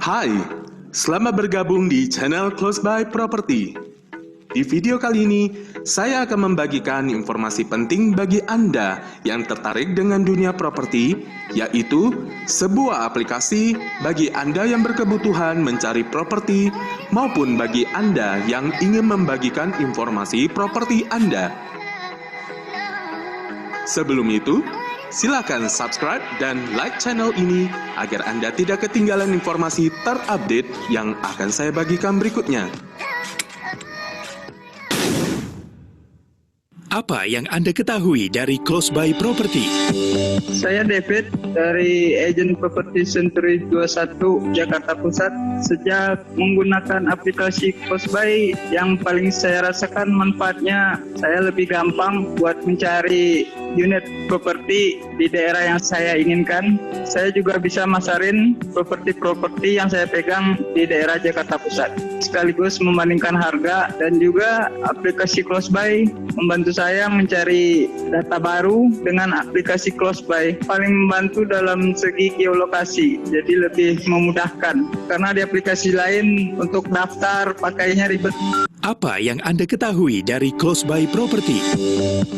Hai, selamat bergabung di channel Close by Property. Di video kali ini, saya akan membagikan informasi penting bagi Anda yang tertarik dengan dunia properti, yaitu sebuah aplikasi bagi Anda yang berkebutuhan mencari properti maupun bagi Anda yang ingin membagikan informasi properti Anda. Sebelum itu, silakan subscribe dan like channel ini agar Anda tidak ketinggalan informasi terupdate yang akan saya bagikan berikutnya. Apa yang Anda ketahui dari Close by Property? Saya David dari Agent Property Century 21 Jakarta Pusat. Sejak menggunakan aplikasi Close by, yang paling saya rasakan manfaatnya, saya lebih gampang buat mencari unit properti di daerah yang saya inginkan. Saya juga bisa masarin properti-properti yang saya pegang di daerah Jakarta Pusat, sekaligus membandingkan harga. Dan juga aplikasi Close by membantu saya mencari data baru. Dengan aplikasi Close by paling membantu dalam segi geolokasi, jadi lebih memudahkan, karena di aplikasi lain untuk daftar pakainya ribet. Apa yang Anda ketahui dari Close by Property?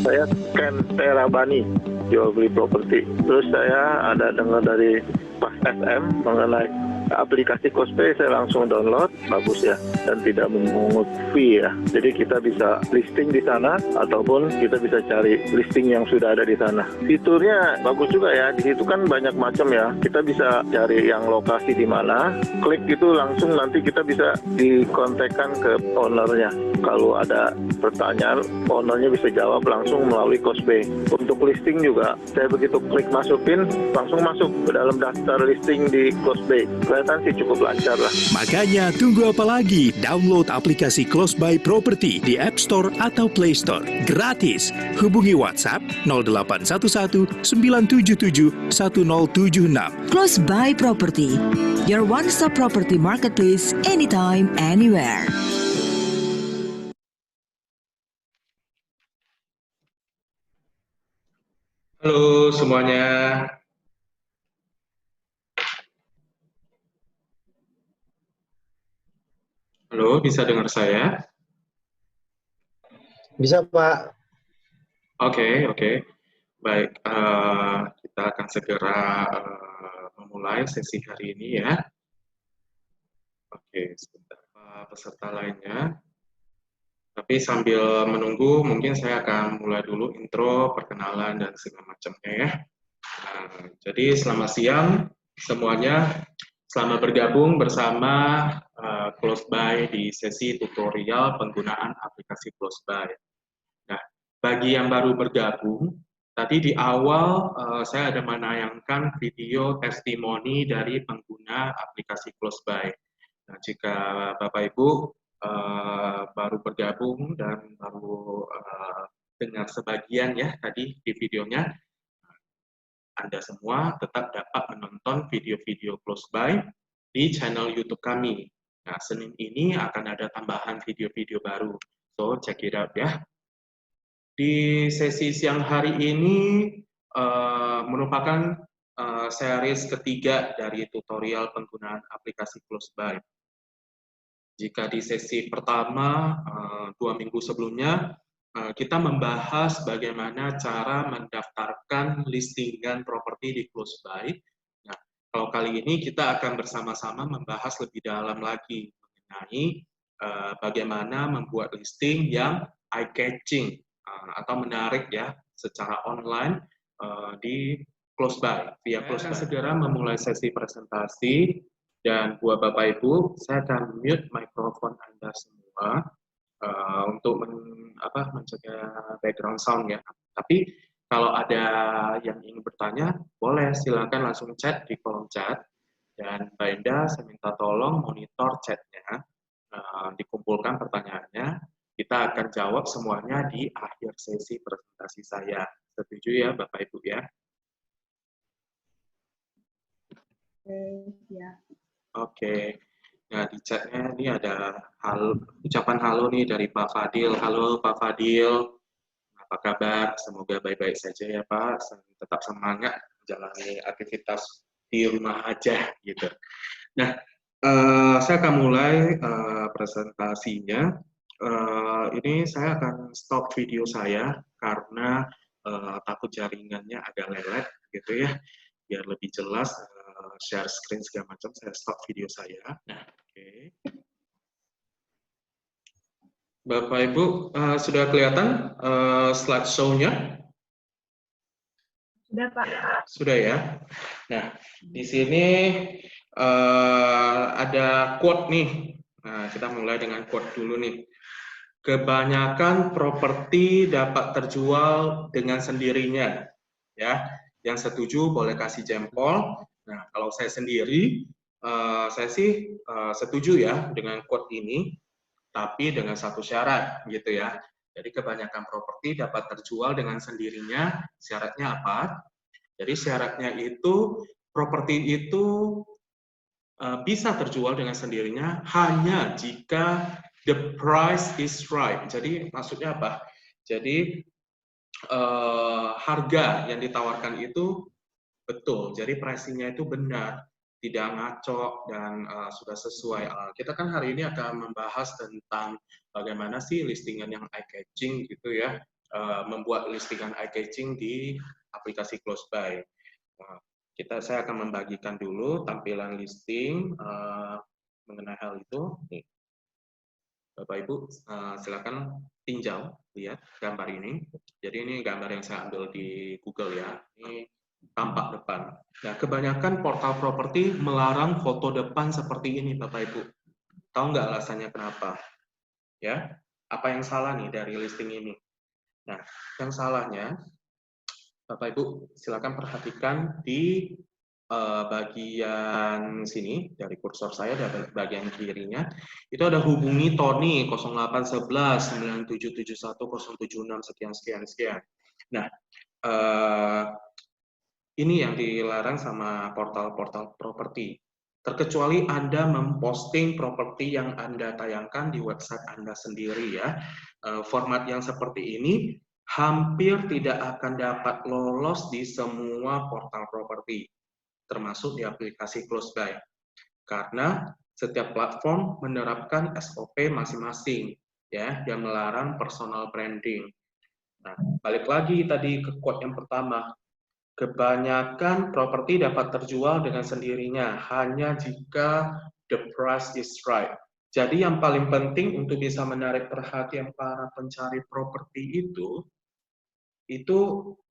Saya Ken Terabani, jual beli properti. Terus saya ada dengar dari Pak SM mengenai aplikasi Close by, saya langsung download, bagus ya, dan tidak memungut fee ya. Jadi kita bisa listing di sana ataupun kita bisa cari listing yang sudah ada di sana. Fiturnya bagus juga ya. Di situ kan banyak macam ya. Kita bisa cari yang lokasi di mana, klik itu langsung nanti kita bisa dikontakkan ke ownernya. Kalau ada pertanyaan, ownernya bisa jawab langsung melalui Close by. Untuk listing juga, saya begitu klik masukin, langsung masuk ke dalam daftar listing di Close by. Kelihatan sih cukup lancar lah. Makanya tunggu apa lagi? Download aplikasi Close by Property di App Store atau Play Store. Gratis. Hubungi WhatsApp 0811 977 1076. Close by Property, your one-stop property marketplace anytime, anywhere. Halo semuanya. Halo, bisa dengar saya? Bisa Pak. Oke. Baik, kita akan segera memulai sesi hari ini ya. Oke, sebentar Pak, peserta lainnya. Tapi sambil menunggu, mungkin saya akan mulai dulu intro, perkenalan, dan segala macamnya ya. Jadi selamat siang semuanya. Selamat bergabung bersama Close by di sesi tutorial penggunaan aplikasi Close by. Nah, bagi yang baru bergabung, tadi di awal saya ada menayangkan video testimoni dari pengguna aplikasi Close by. Nah, jika Bapak Ibu baru bergabung dan baru dengar sebagian ya tadi di videonya, Anda semua tetap dapat menonton video-video Close by di channel YouTube kami. Nah, Senin ini akan ada tambahan video-video baru. So, check it out ya. Di sesi siang hari ini merupakan series ketiga dari tutorial penggunaan aplikasi Close by. Jika di sesi pertama, 2 minggu sebelumnya, kita membahas bagaimana cara mendaftarkan listingan properti di Close by. Nah, kalau kali ini kita akan bersama-sama membahas lebih dalam lagi mengenai bagaimana membuat listing yang eye-catching atau menarik ya secara online di Close by via Close by. Segera memulai sesi presentasi. Dan buat Bapak Ibu, saya akan mute mikrofon Anda semua untuk mencegah background sound ya. Tapi kalau ada yang ingin bertanya, boleh silakan langsung chat di kolom chat. Dan Mbak Indah, saya minta tolong monitor chatnya, dikumpulkan pertanyaannya. Kita akan jawab semuanya di akhir sesi presentasi saya. Setuju ya Bapak Ibu ya? Ya. Oke, nah di chatnya ini ada ucapan halo nih dari Pak Fadil. Halo Pak Fadil, apa kabar? Semoga baik-baik saja ya Pak. Tetap semangat menjalani aktivitas di rumah aja gitu. Nah, Saya akan mulai presentasinya. Ini saya akan stop video saya karena takut jaringannya agak lelet gitu ya. Biar lebih jelas share screen segala macam, saya stop video saya. Nah, oke. Bapak Ibu sudah kelihatan slideshow-nya? Sudah, Pak. Sudah ya. Nah, di sini ada quote nih. Nah, kita mulai dengan quote dulu nih. Kebanyakan properti dapat terjual dengan sendirinya. Ya, yang setuju boleh kasih jempol. Nah, kalau saya sendiri, saya sih setuju ya dengan quote ini, tapi dengan satu syarat gitu ya. Jadi kebanyakan properti dapat terjual dengan sendirinya. Syaratnya apa? Jadi syaratnya itu properti itu bisa terjual dengan sendirinya hanya jika the price is right. Jadi maksudnya apa? Jadi harga yang ditawarkan itu betul. Jadi pricing-nya itu benar, tidak ngaco dan sudah sesuai. Kita kan hari ini akan membahas tentang bagaimana sih listingan yang eye-catching gitu ya, membuat listingan eye-catching di aplikasi Close By. Saya akan membagikan dulu tampilan listing mengenai hal itu. Nih. Bapak Ibu silakan tinjau lihat gambar ini. Jadi ini gambar yang saya ambil di Google ya. Ini tampak depan. Nah, kebanyakan portal properti melarang foto depan seperti ini, Bapak Ibu. Tahu nggak alasannya kenapa? Ya, apa yang salah nih dari listing ini? Nah, yang salahnya, Bapak Ibu silakan perhatikan di bagian sini dari kursor saya, dari bagian kirinya itu ada hubungi Tony 0811 9771 076 sekian. Nah, ini yang dilarang sama portal-portal properti. Terkecuali Anda memposting properti yang Anda tayangkan di website Anda sendiri ya. Format yang seperti ini hampir tidak akan dapat lolos di semua portal properti, termasuk di aplikasi Close By. Karena setiap platform menerapkan SOP masing-masing ya, yang melarang personal branding. Nah, balik lagi tadi ke quote yang pertama. Kebanyakan properti dapat terjual dengan sendirinya hanya jika the price is right. Jadi yang paling penting untuk bisa menarik perhatian para pencari properti itu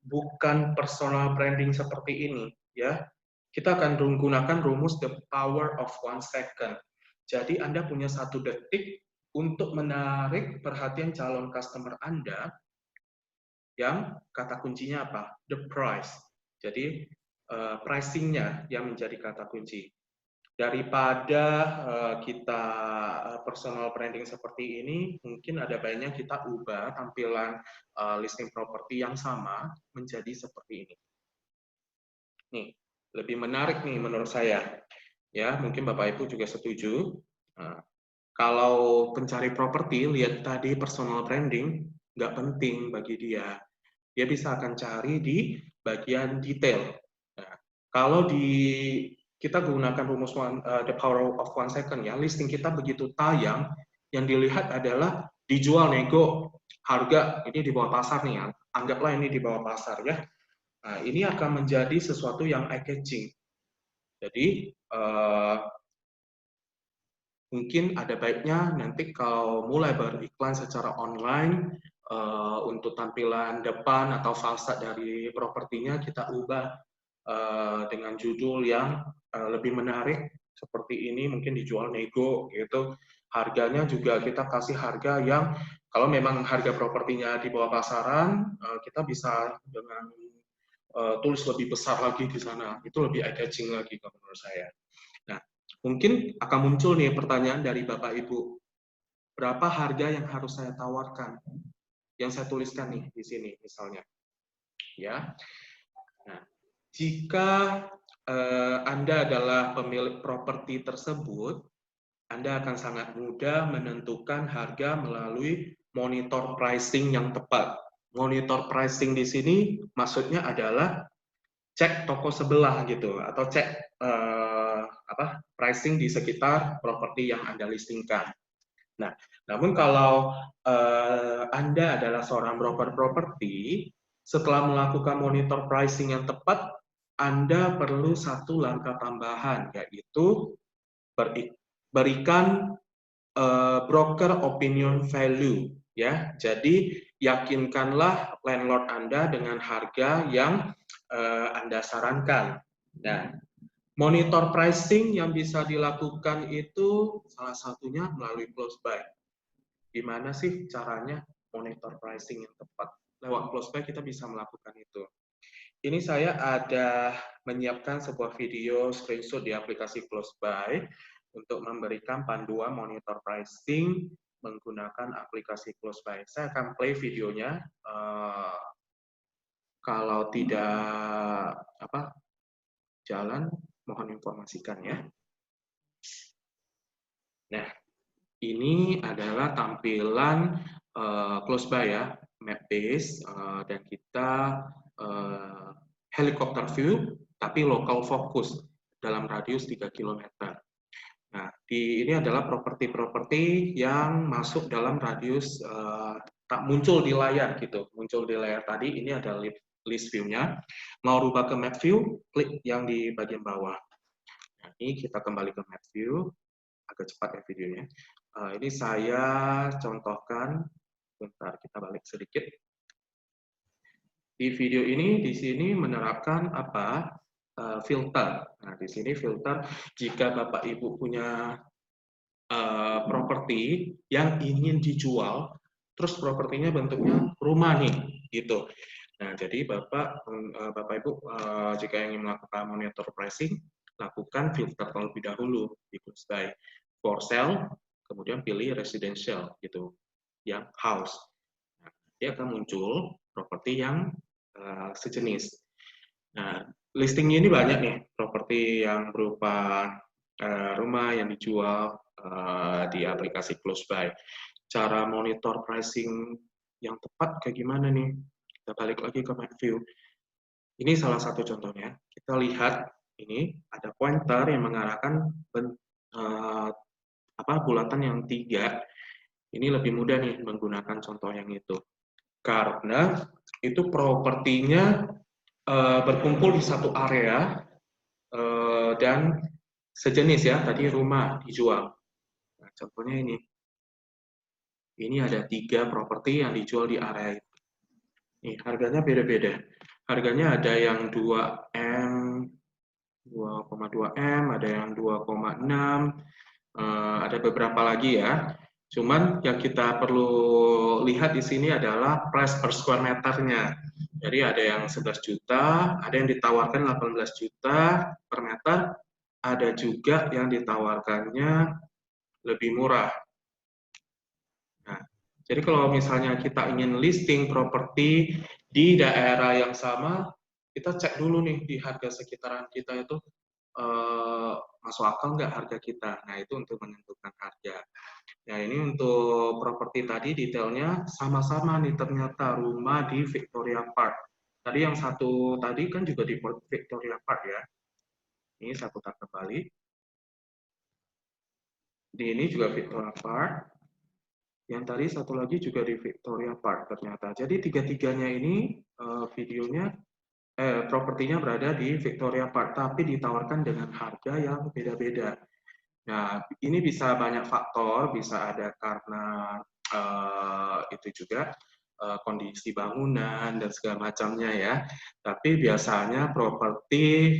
bukan personal branding seperti ini ya. Kita akan menggunakan rumus the power of 1 second. Jadi Anda punya 1 detik untuk menarik perhatian calon customer Anda yang kata kuncinya apa? The price. Jadi pricing-nya yang menjadi kata kunci. Daripada kita personal branding seperti ini, mungkin ada baiknya kita ubah tampilan listing properti yang sama menjadi seperti ini. Nih, lebih menarik nih menurut saya. Ya, mungkin Bapak Ibu juga setuju. Nah, kalau pencari properti, lihat tadi personal branding, nggak penting bagi dia. Dia bisa akan cari di bagian detail. Nah, kalau kita gunakan rumus the power of 1 second ya, listing kita begitu tayang, yang dilihat adalah dijual nego, harga ini di bawah pasar nih ya, anggaplah ini di bawah pasar ya. Nah, ini akan menjadi sesuatu yang eye-catching. Jadi, mungkin ada baiknya nanti kalau mulai beriklan secara online, untuk tampilan depan atau fasad dari propertinya kita ubah dengan judul yang lebih menarik seperti ini, mungkin dijual nego gitu. Harganya juga kita kasih harga yang kalau memang harga propertinya di bawah pasaran, kita bisa dengan tulis lebih besar lagi di sana. Itu lebih eye-catching lagi kalau menurut saya. Nah, mungkin akan muncul nih pertanyaan dari Bapak Ibu. Berapa harga yang harus saya tawarkan? Yang saya tuliskan nih di sini misalnya. Ya. Nah, jika Anda adalah pemilik properti tersebut, Anda akan sangat mudah menentukan harga melalui monitor pricing yang tepat. Monitor pricing di sini maksudnya adalah cek toko sebelah gitu, atau cek pricing di sekitar properti yang Anda listingkan. Nah, namun kalau Anda adalah seorang broker properti, setelah melakukan monitor pricing yang tepat, Anda perlu satu langkah tambahan, yaitu berikan broker opinion value, ya. Jadi yakinkanlah landlord Anda dengan harga yang Anda sarankan. Nah, monitor pricing yang bisa dilakukan itu salah satunya melalui close buy. Gimana sih caranya monitor pricing yang tepat? Lewat close buy kita bisa melakukan itu. Ini saya ada menyiapkan sebuah video screenshot di aplikasi close buy untuk memberikan panduan monitor pricing menggunakan aplikasi close buy. Saya akan play videonya. Kalau tidak jalan, mohon informasikan ya. Nah, ini adalah tampilan close buy ya, map base, dan kita helicopter view, tapi local focus dalam radius 3 km. Nah, ini adalah properti-properti yang masuk dalam radius tak muncul di layar gitu, muncul di layar tadi. Ini ada list view-nya. Mau rubah ke map view, klik yang di bagian bawah. Nah, ini kita kembali ke map view, agak cepat ya videonya. Ini saya contohkan, bentar kita balik sedikit. Di video ini, di sini menerapkan apa? Filter. Nah, di sini filter jika Bapak Ibu punya properti yang ingin dijual, terus propertinya bentuknya rumah nih, gitu. Nah, jadi Bapak Ibu jika ingin melakukan monitor pricing, lakukan filter terlebih dahulu di close buy. For sale, kemudian pilih residential gitu, yang house. Nah, dia akan muncul properti yang sejenis. Nah, listingnya ini banyak nih, properti yang berupa rumah yang dijual di aplikasi close buy. Cara monitor pricing yang tepat kayak gimana nih? Kita balik lagi ke map view. Ini salah satu contohnya. Kita lihat ini ada pointer yang mengarahkan bulatan yang 3. Ini lebih mudah nih menggunakan contoh yang itu. Karena itu propertinya berkumpul di satu area dan sejenis ya, tadi rumah dijual. Nah, contohnya ini. Ini ada 3 properti yang dijual di area itu. Nih, harganya beda-beda. Harganya ada yang 2M, 2,2M, ada yang 2,6, ada beberapa lagi ya. Cuman yang kita perlu lihat di sini adalah price per square meternya. Jadi ada yang 11 juta, ada yang ditawarkan 18 juta per meter, ada juga yang ditawarkannya lebih murah. Nah, jadi kalau misalnya kita ingin listing properti di daerah yang sama, kita cek dulu nih di harga sekitaran kita itu masuk akal nggak harga kita. Nah, itu untuk menentukan harga. Nah, ini untuk properti tadi detailnya sama-sama nih ternyata rumah di Victoria Park. Tadi yang satu tadi kan juga di Victoria Park ya. Ini saya putar kembali. Di ini juga Victoria Park. Yang tadi satu lagi juga di Victoria Park ternyata. Jadi tiga-tiganya ini videonya propertinya berada di Victoria Park, tapi ditawarkan dengan harga yang beda-beda. Nah, ini bisa banyak faktor, bisa ada karena itu juga kondisi bangunan dan segala macamnya ya. Tapi biasanya properti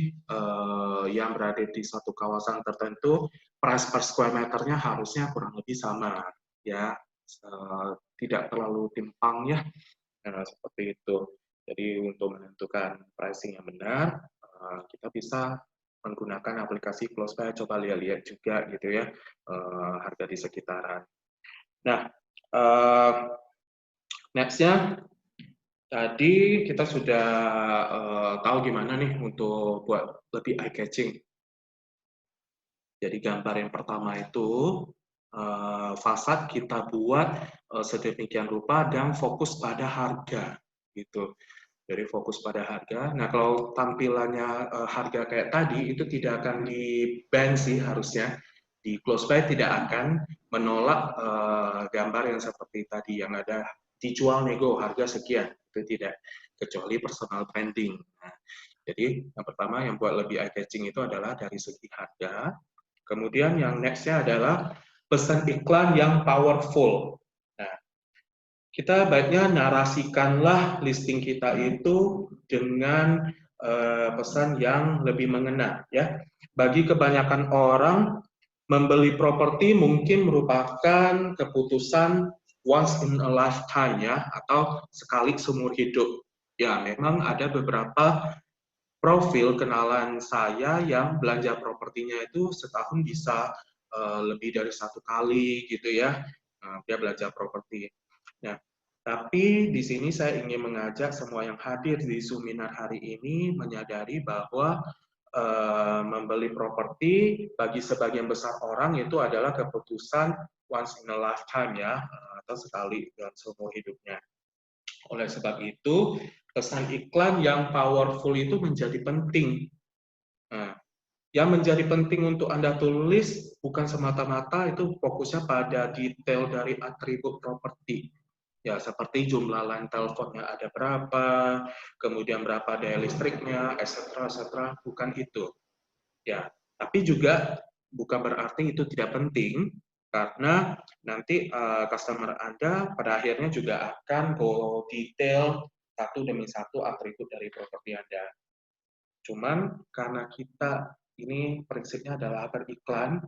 yang berada di satu kawasan tertentu, price per square meternya harusnya kurang lebih sama ya, tidak terlalu timpang ya, seperti itu. Jadi untuk menentukan pricing yang benar, kita bisa menggunakan aplikasi close buy. Coba lihat-lihat juga gitu ya, harga di sekitaran. Nah, next-nya tadi kita sudah tahu gimana nih untuk buat lebih eye catching. Jadi gambar yang pertama itu fasad kita buat sedemikian rupa dan fokus pada harga gitu. Jadi fokus pada harga. Nah, kalau tampilannya harga kayak tadi itu tidak akan di-ban sih harusnya. Di close by tidak akan menolak gambar yang seperti tadi yang ada dijual nego harga sekian. Itu tidak, kecuali personal branding. Nah, jadi yang pertama yang buat lebih eye-catching itu adalah dari segi harga. Kemudian yang next-nya adalah pesan iklan yang powerful. Nah, kita baiknya narasikanlah listing kita itu dengan pesan yang lebih mengena, ya. Bagi kebanyakan orang, membeli properti mungkin merupakan keputusan once in a lifetime, ya, atau sekali seumur hidup. Ya, memang ada beberapa profil kenalan saya yang belanja propertinya itu setahun bisa lebih dari 1 kali gitu ya, dia belanja properti. Nah, tapi di sini saya ingin mengajak semua yang hadir di seminar hari ini menyadari bahwa membeli properti bagi sebagian besar orang itu adalah keputusan once in a lifetime, ya, atau sekali dalam seumur hidupnya. Oleh sebab itu, pesan iklan yang powerful itu menjadi penting. Nah, yang menjadi penting untuk Anda tulis bukan semata-mata itu fokusnya pada detail dari atribut properti. Ya, seperti jumlah line teleponnya ada berapa, kemudian berapa daya listriknya, etc., bukan itu. Ya, tapi juga bukan berarti itu tidak penting, karena nanti customer Anda pada akhirnya juga akan go detail satu demi satu atribut dari properti Anda. Cuman karena kita ini prinsipnya adalah beriklan,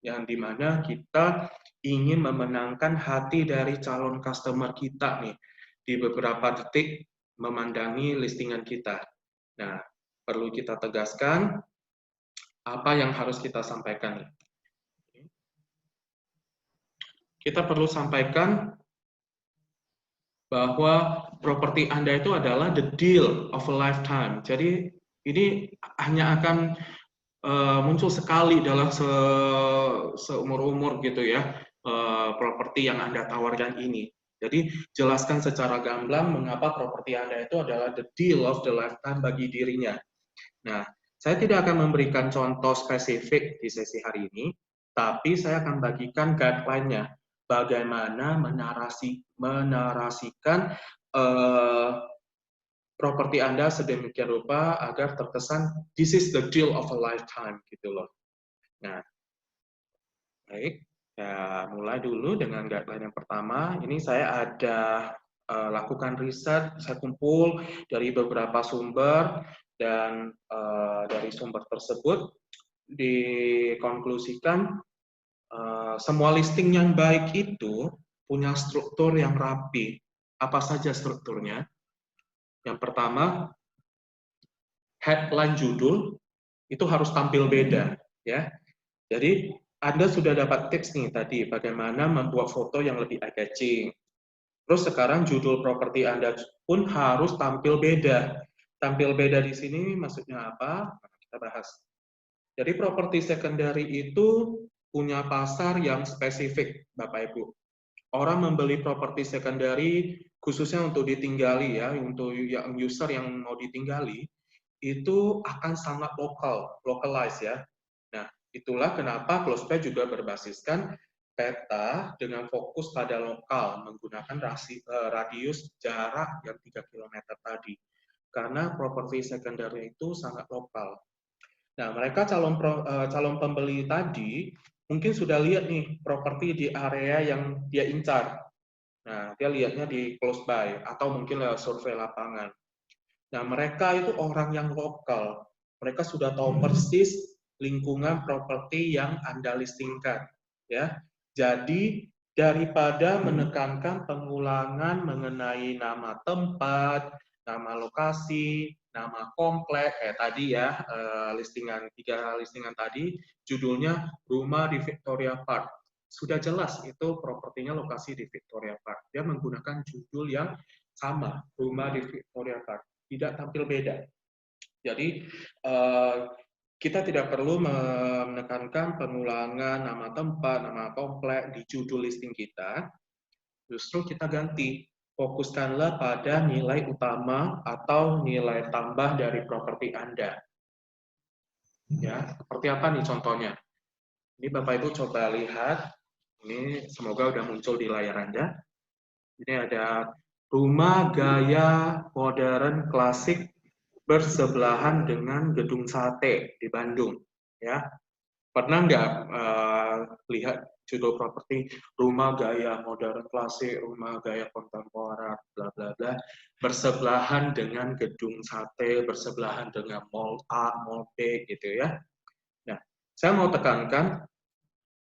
yang dimana kita ingin memenangkan hati dari calon customer kita nih di beberapa detik memandangi listingan kita. Nah, perlu kita tegaskan apa yang harus kita sampaikan. Kita perlu sampaikan bahwa properti Anda itu adalah the deal of a lifetime. Jadi ini hanya akan muncul sekali dalam seumur-umur gitu ya, properti yang Anda tawarkan ini. Jadi jelaskan secara gamblang mengapa properti Anda itu adalah the deal of the lifetime bagi dirinya. Nah, saya tidak akan memberikan contoh spesifik di sesi hari ini, tapi saya akan bagikan guideline-nya, bagaimana menarasikan properti Anda sedemikian rupa agar terkesan this is the deal of a lifetime gitu loh. Nah, baik, ya mulai dulu dengan guideline yang pertama. Ini saya ada lakukan riset, saya kumpul dari beberapa sumber dan dari sumber tersebut dikonklusikan semua listing yang baik itu punya struktur yang rapi. Apa saja strukturnya? Yang pertama, headline judul itu harus tampil beda, ya. Jadi Anda sudah dapat tips nih tadi bagaimana membuat foto yang lebih eye-catching. Terus sekarang judul properti Anda pun harus tampil beda. Tampil beda di sini maksudnya apa? Kita bahas. Jadi properti secondary itu punya pasar yang spesifik, Bapak Ibu. Orang membeli properti secondary khususnya untuk ditinggali ya, untuk yang user yang mau ditinggali itu akan sangat localize ya. Nah, itulah kenapa Closepay juga berbasiskan peta dengan fokus pada lokal menggunakan radius jarak yang 3 km tadi. Karena properti secondary itu sangat lokal. Nah, mereka calon pembeli tadi mungkin sudah lihat nih properti di area yang dia incar. Nah, dia lihatnya di close by atau mungkin lewat survei lapangan. Nah, mereka itu orang yang lokal. Mereka sudah tahu persis lingkungan properti yang Anda listingkan, ya. Jadi daripada menekankan pengulangan mengenai nama tempat, nama lokasi, nama komplek kayak tadi ya, tiga listingan tadi judulnya rumah di Victoria Park. Sudah jelas itu propertinya lokasi di Victoria Park. Dia menggunakan judul yang sama, rumah di Victoria Park, tidak tampil beda. Jadi kita tidak perlu menekankan pengulangan nama tempat, nama komplek di judul listing kita. Justru kita ganti fokuskanlah pada nilai utama atau nilai tambah dari properti Anda. Ya, seperti apa nih contohnya? Ini Bapak Ibu coba lihat. Ini semoga udah muncul di layar Anda. Ini ada rumah gaya modern klasik bersebelahan dengan gedung sate di Bandung. Ya, pernah nggak lihat judul properti rumah gaya modern klasik, rumah gaya kontemporer, bla bla bla, bersebelahan dengan gedung sate, bersebelahan dengan mall A, mall B, gitu ya. Nah, saya mau tekankan,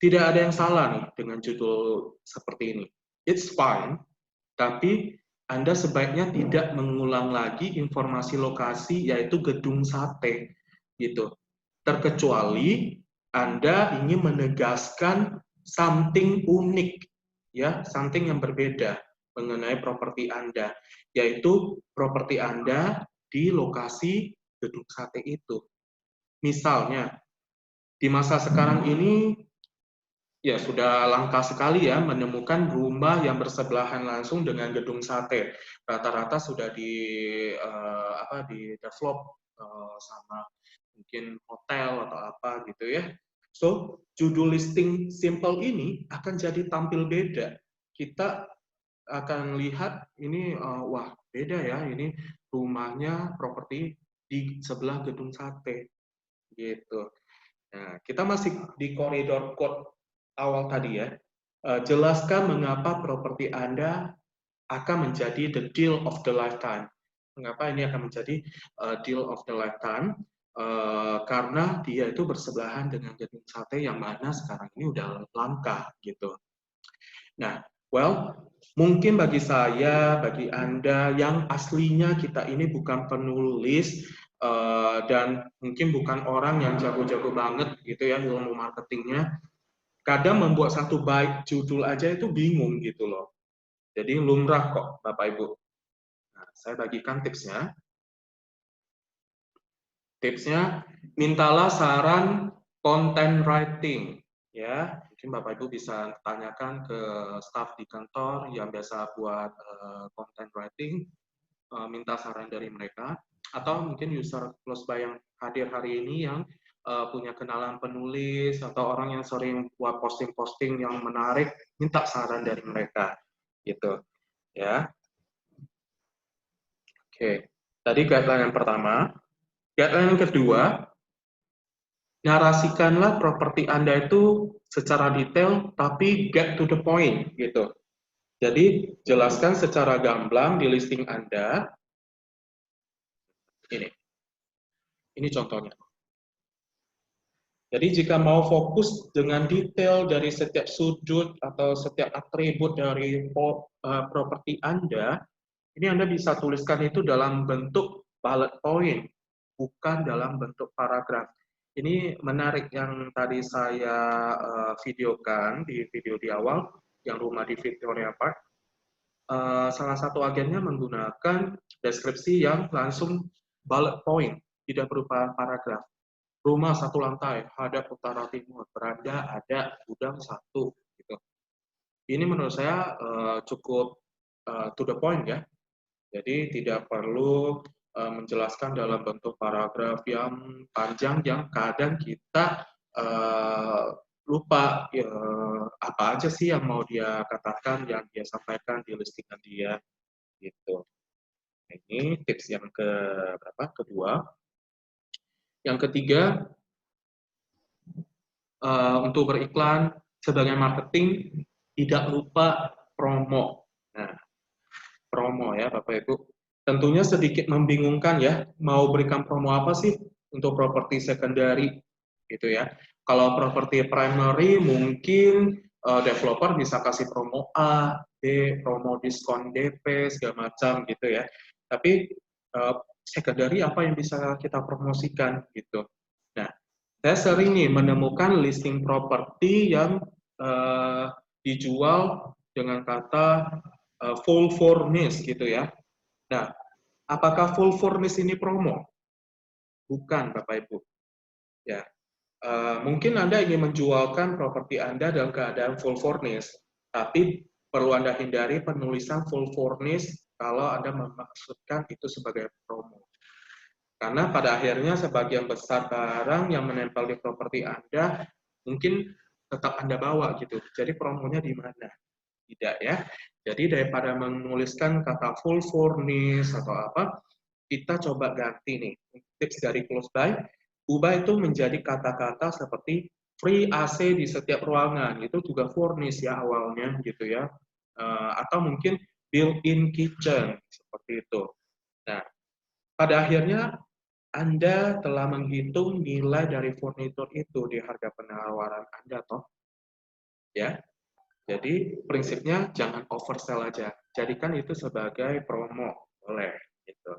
tidak ada yang salah nih dengan judul seperti ini. It's fine, tapi Anda sebaiknya tidak mengulang lagi informasi lokasi, yaitu gedung sate, gitu. Terkecuali Anda ingin menegaskan something unik, ya, something yang berbeda mengenai properti Anda, yaitu properti Anda di lokasi gedung sate itu. Misalnya, di masa sekarang ini, ya sudah langka sekali ya menemukan rumah yang bersebelahan langsung dengan gedung sate. Rata-rata sudah di develop sama mungkin hotel atau apa gitu ya. So, judul listing simple ini akan jadi tampil beda. Kita akan lihat ini, wah beda ya, ini rumahnya properti di sebelah gedung sate gitu. Nah, kita masih di koridor code awal tadi ya. Jelaskan mengapa properti Anda akan menjadi the deal of the lifetime. Mengapa ini akan menjadi deal of the lifetime? Karena dia itu bersebelahan dengan gedung sate yang mana sekarang ini udah langka gitu. Nah, well, mungkin bagi saya, bagi Anda yang aslinya kita ini bukan penulis dan mungkin bukan orang yang jago-jago banget gitu ya ilmu marketingnya, kadang membuat satu bait judul aja itu bingung gitu loh. Jadi lumrah kok Bapak Ibu. Nah, saya bagikan tipsnya. Tipsnya, mintalah saran content writing. Ya, mungkin Bapak Ibu bisa tanyakan ke staf di kantor yang biasa buat content writing, minta saran dari mereka. Atau mungkin user close by yang hadir hari ini yang punya kenalan penulis atau orang yang sering buat posting-posting yang menarik, minta saran dari mereka. Gitu. Ya. Oke. Tadi guideline yang pertama. Guideline yang kedua, narasikanlah properti Anda itu secara detail, tapi get to the point, gitu. Jadi, jelaskan secara gamblang di listing Anda. Ini contohnya. Jadi, jika mau fokus dengan detail dari setiap sudut atau setiap atribut dari properti Anda, ini Anda bisa tuliskan itu dalam bentuk bullet point, bukan dalam bentuk paragraf. Ini menarik yang tadi saya videokan di video di awal, yang rumah di Victoria Park. Salah satu agennya menggunakan deskripsi yang langsung bullet point, tidak berupa paragraf. Rumah satu lantai, hadap utara timur, beranda ada gudang satu. Gitu. Ini menurut saya cukup to the point ya. Jadi tidak perlu menjelaskan dalam bentuk paragraf yang panjang yang kadang kita lupa apa aja sih yang mau dia katakan, yang dia sampaikan di listingan dia gitu. Ini tips yang kedua. Yang ketiga, untuk beriklan sebagai marketing tidak lupa promo. Nah, promo ya Bapak Ibu. Tentunya sedikit membingungkan ya, mau berikan promo apa sih untuk properti secondary gitu ya. Kalau properti primary mungkin developer bisa kasih promo A, B, promo diskon DP segala macam gitu ya. Tapi secondary apa yang bisa kita promosikan gitu. Nah, saya sering nih menemukan listing properti yang dijual dengan kata full furnish gitu ya. Nah, apakah full furnish ini promo? Bukan, Bapak Ibu. Ya, mungkin Anda ingin menjualkan properti Anda dalam keadaan full furnish, tapi perlu Anda hindari penulisan full furnished kalau Anda memaksudkan itu sebagai promo. Karena pada akhirnya sebagian besar barang yang menempel di properti Anda mungkin tetap Anda bawa gitu. Jadi promonya di mana? Tidak ya. Jadi daripada menuliskan kata full furnished atau apa, kita coba ganti nih. Tips dari Close By, ubah itu menjadi kata-kata seperti free AC di setiap ruangan. Itu juga furnished ya awalnya gitu ya. Atau mungkin built-in kitchen seperti itu. Nah, pada akhirnya Anda telah menghitung nilai dari furnitur itu di harga penawaran Anda toh. Ya. Jadi prinsipnya jangan oversell aja. Jadikan itu sebagai promo, boleh gitu.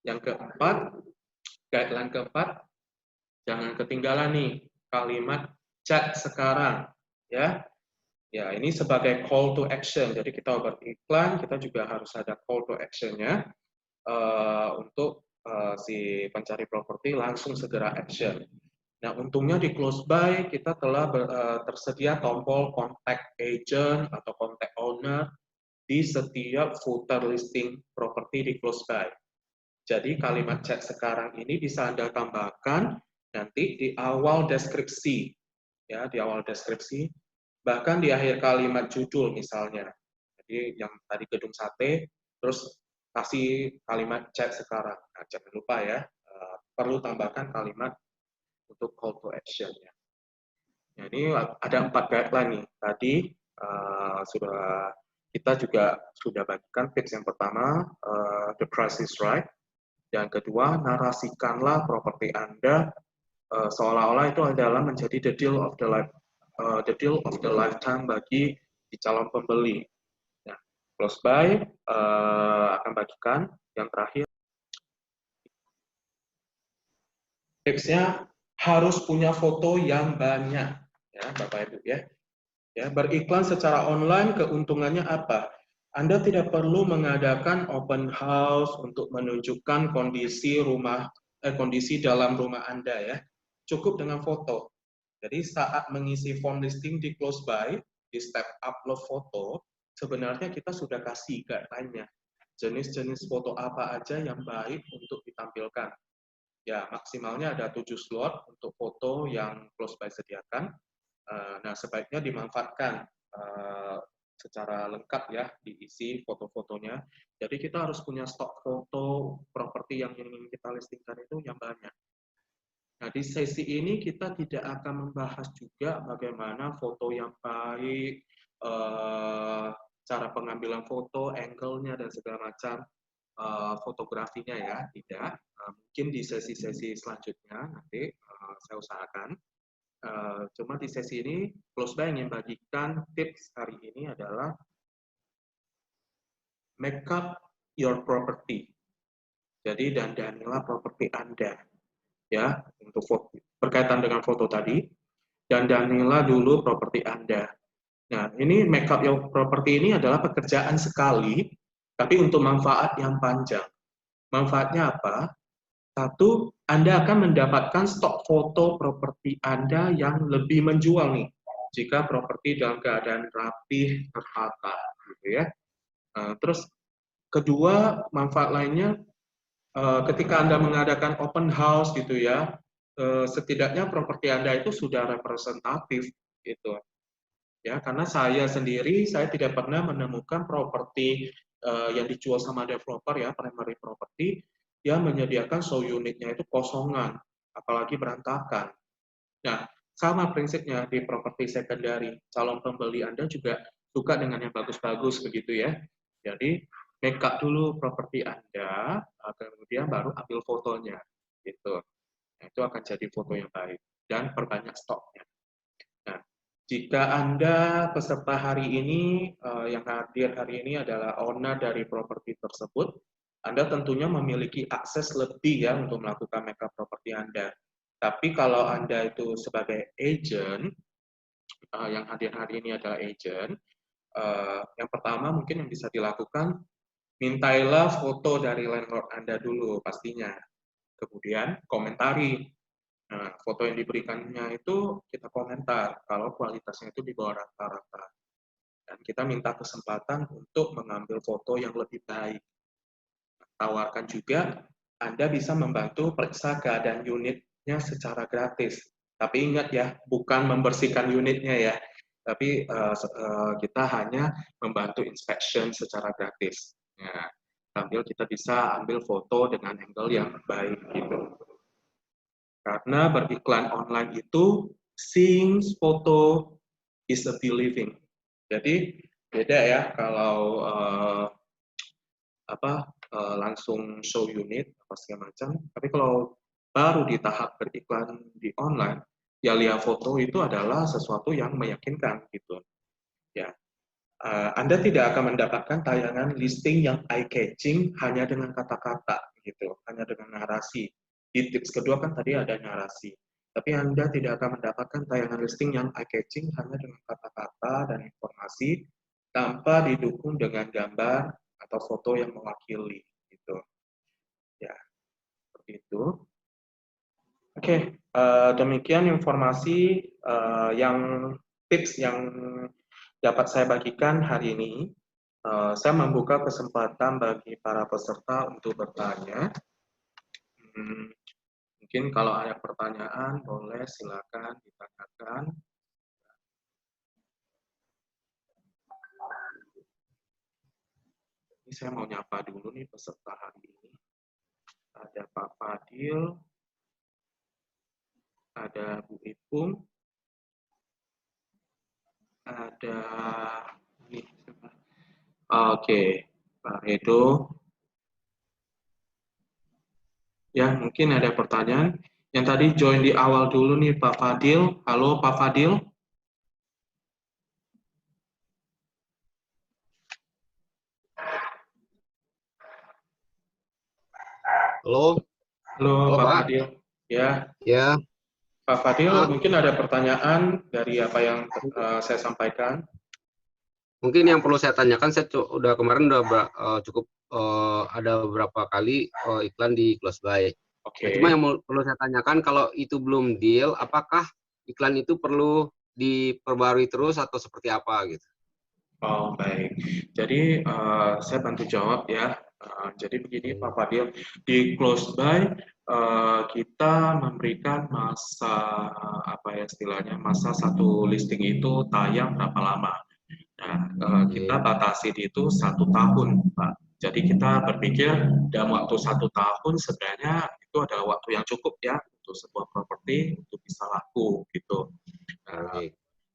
Yang keempat, guideline keempat, jangan ketinggalan nih kalimat chat sekarang, ya. Ya, ini sebagai call to action. Jadi kita beriklan, kita juga harus ada call to action-nya untuk si pencari properti langsung segera action. Nah, untungnya di Close By kita telah tersedia tombol contact agent atau contact owner di setiap footer listing properti di Close By. Jadi kalimat chat sekarang ini bisa Anda tambahkan nanti di awal deskripsi, ya di awal deskripsi, bahkan di akhir kalimat judul misalnya. Jadi yang tadi gedung sate, terus kasih kalimat chat sekarang. Nah, jangan lupa ya, perlu tambahkan kalimat untuk call to action-nya. Nah, ini ada 4 guideline nih. Tadi kita juga sudah bagikan tips yang pertama, the price is right. Yang kedua, narasikanlah properti Anda seolah-olah itu adalah menjadi the deal of the lifetime bagi di calon pembeli. Nah, Close By akan bagikan yang terakhir. Tipsnya harus punya foto yang banyak, ya Bapak Ibu ya. Ya, beriklan secara online keuntungannya apa? Anda tidak perlu mengadakan open house untuk menunjukkan kondisi dalam rumah Anda ya. Cukup dengan foto. Jadi saat mengisi form listing di Close By, di step upload foto, sebenarnya kita sudah kasih guideline-nya. Jenis-jenis foto apa aja yang baik untuk ditampilkan. Ya, maksimalnya ada 7 slot untuk foto yang Close By sediakan. Nah, sebaiknya dimanfaatkan secara lengkap ya, diisi foto-fotonya. Jadi kita harus punya stok foto properti yang ingin kita listingkan itu yang banyak. Nah, di sesi ini kita tidak akan membahas juga bagaimana foto yang baik, cara pengambilan foto, angle-nya, dan segala macam fotografinya ya, tidak. Mungkin di sesi-sesi selanjutnya nanti saya usahakan. Cuma di sesi ini, Close By ingin bagikan tips hari ini adalah make up your property. Jadi dandanilah properti Anda, ya untuk foto, berkaitan dengan foto tadi. Dandanilah dulu properti Anda. Nah, ini make up your property ini adalah pekerjaan sekali, tapi untuk manfaat yang panjang. Manfaatnya apa? Satu, Anda akan mendapatkan stok foto properti Anda yang lebih menjual nih, jika properti dalam keadaan rapih, tertata, gitu ya. Terus kedua, manfaat lainnya, ketika Anda mengadakan open house gitu ya, setidaknya properti Anda itu sudah representatif, gitu. Ya, karena saya sendiri, saya tidak pernah menemukan properti yang dijual sama developer ya, primary property, yang menyediakan show unitnya itu kosongan, apalagi berantakan. Nah, sama prinsipnya di properti secondary. Calon pembeli Anda juga suka dengan yang bagus-bagus begitu ya. Jadi, make up dulu properti Anda, kemudian baru ambil fotonya. Gitu. Nah, itu akan jadi foto yang baik. Dan perbanyak stoknya. Nah, jika Anda peserta hari ini, yang hadir hari ini adalah owner dari properti tersebut, Anda tentunya memiliki akses lebih ya untuk melakukan makeup properti Anda. Tapi kalau Anda itu sebagai agent, yang hadir hari ini adalah agent, yang pertama mungkin yang bisa dilakukan, mintailah foto dari landlord Anda dulu pastinya. Kemudian komentari. Nah, foto yang diberikannya itu kita komentar kalau kualitasnya itu di bawah rata-rata. Dan kita minta kesempatan untuk mengambil foto yang lebih baik. Tawarkan juga, Anda bisa membantu periksa keadaan unitnya secara gratis. Tapi ingat ya, bukan membersihkan unitnya ya, tapi kita hanya membantu inspection secara gratis. Nah, sambil kita bisa ambil foto dengan angle yang baik gitu. Karena beriklan online itu seeing photo is a believing. Jadi beda ya kalau langsung show unit apa segala macam. Tapi kalau baru di tahap beriklan di online, ya lihat foto itu adalah sesuatu yang meyakinkan gitu. Ya, Anda tidak akan mendapatkan tayangan listing yang eye-catching hanya dengan kata-kata gitu, hanya dengan narasi. Di tips kedua kan tadi ada narasi. Tapi Anda tidak akan mendapatkan tayangan listing yang eye-catching hanya dengan kata-kata dan informasi tanpa didukung dengan gambar atau foto yang mewakili gitu. Ya, seperti itu. Oke, demikian informasi yang tips yang dapat saya bagikan hari ini. Saya membuka kesempatan bagi para peserta untuk bertanya. Mungkin kalau ada pertanyaan, boleh silakan ditanyakan. Ini saya mau nyapa dulu nih peserta hari ini. Ada Pak Fadil, ada Bu Ipung, ada ini. Oke, Pak Redo. Ya, mungkin ada pertanyaan. Yang tadi join di awal dulu nih Pak Fadil. Halo Pak Fadil. Halo. Halo Halo, Pak Pak. Fadil. Ya, Ya, Pak Fadil, mungkin ada pertanyaan dari apa yang saya sampaikan. mungkin yang perlu saya tanyakan, saya udah kemarin cukup ada beberapa kali iklan di Close By. Oke. Nah, cuma yang perlu saya tanyakan, kalau itu belum deal, apakah iklan itu perlu diperbarui terus atau seperti apa gitu? Oh, baik. Jadi saya bantu jawab ya. Jadi begini Pak Fadil, di Close By kita memberikan masa apa ya istilahnya, masa satu listing itu tayang berapa lama. Nah, kita batasi itu 1 tahun, Pak. Jadi kita berpikir dalam waktu 1 tahun sebenarnya itu adalah waktu yang cukup ya untuk sebuah properti untuk bisa laku gitu.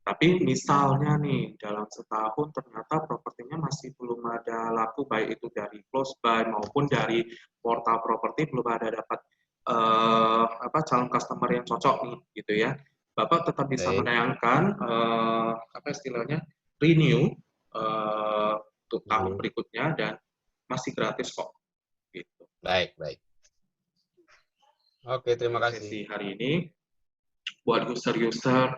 Tapi misalnya nih dalam setahun ternyata propertinya masih belum ada laku, baik itu dari Close By maupun dari portal properti belum ada dapat calon customer yang cocok nih gitu ya. Bapak tetap bisa menayangkan apa istilahnya renew untuk tahun berikutnya dan masih gratis kok gitu. Baik. Oke, terima kasih. Sesi hari ini buat user-user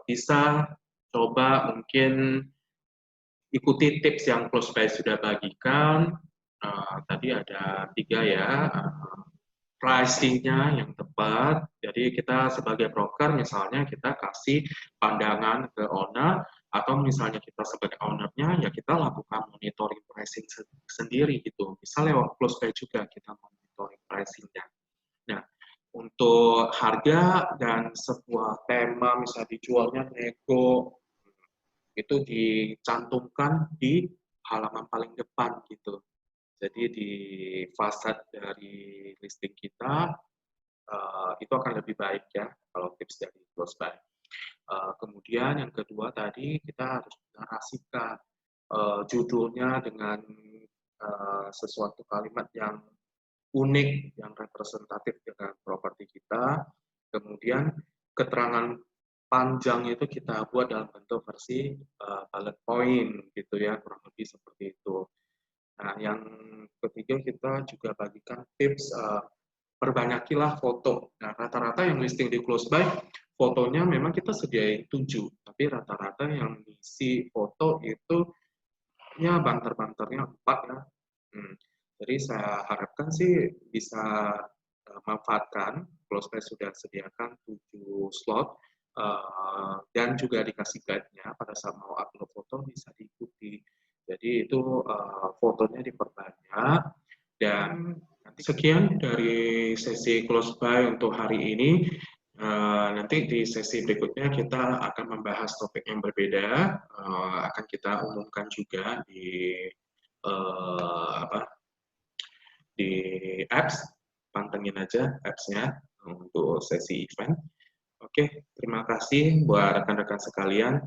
bisa coba mungkin ikuti tips yang Close By sudah bagikan. Tadi ada 3 ya. Pricing-nya yang tepat. Jadi kita sebagai broker misalnya kita kasih pandangan ke owner, atau misalnya kita sebagai ownernya ya kita lakukan monitoring pricing sendiri gitu. Bisa lewat Close By juga kita monitoring pricing-nya. Nah, untuk harga dan sebuah tema misalnya dijualnya nego itu dicantumkan di halaman paling depan gitu. Jadi di fasad dari listing kita itu akan lebih baik ya kalau tips dari Close By. Kemudian yang kedua tadi kita harus menarasikan judulnya dengan sesuatu kalimat yang unik, yang representatif dengan properti kita. Kemudian keterangan panjang itu kita buat dalam bentuk versi bullet point gitu ya, kurang lebih seperti itu. Nah, yang ketiga kita juga bagikan tips perbanyakilah foto. Nah, rata-rata yang listing di Close By fotonya memang kita sediain 7, tapi rata-rata yang isi foto itu ya banter-banternya 4 ya. Jadi saya harapkan sih bisa manfaatkan Close By sudah sediakan 7 slot dan juga dikasih guide-nya pada saat mau upload foto bisa diikuti. Jadi itu fotonya diperbanyak. Dan sekian dari sesi close by untuk hari ini. Nanti di sesi berikutnya kita akan membahas topik yang berbeda. Akan kita umumkan juga di di apps. Pantengin aja apps-nya untuk sesi event. Oke, terima kasih buat rekan-rekan sekalian.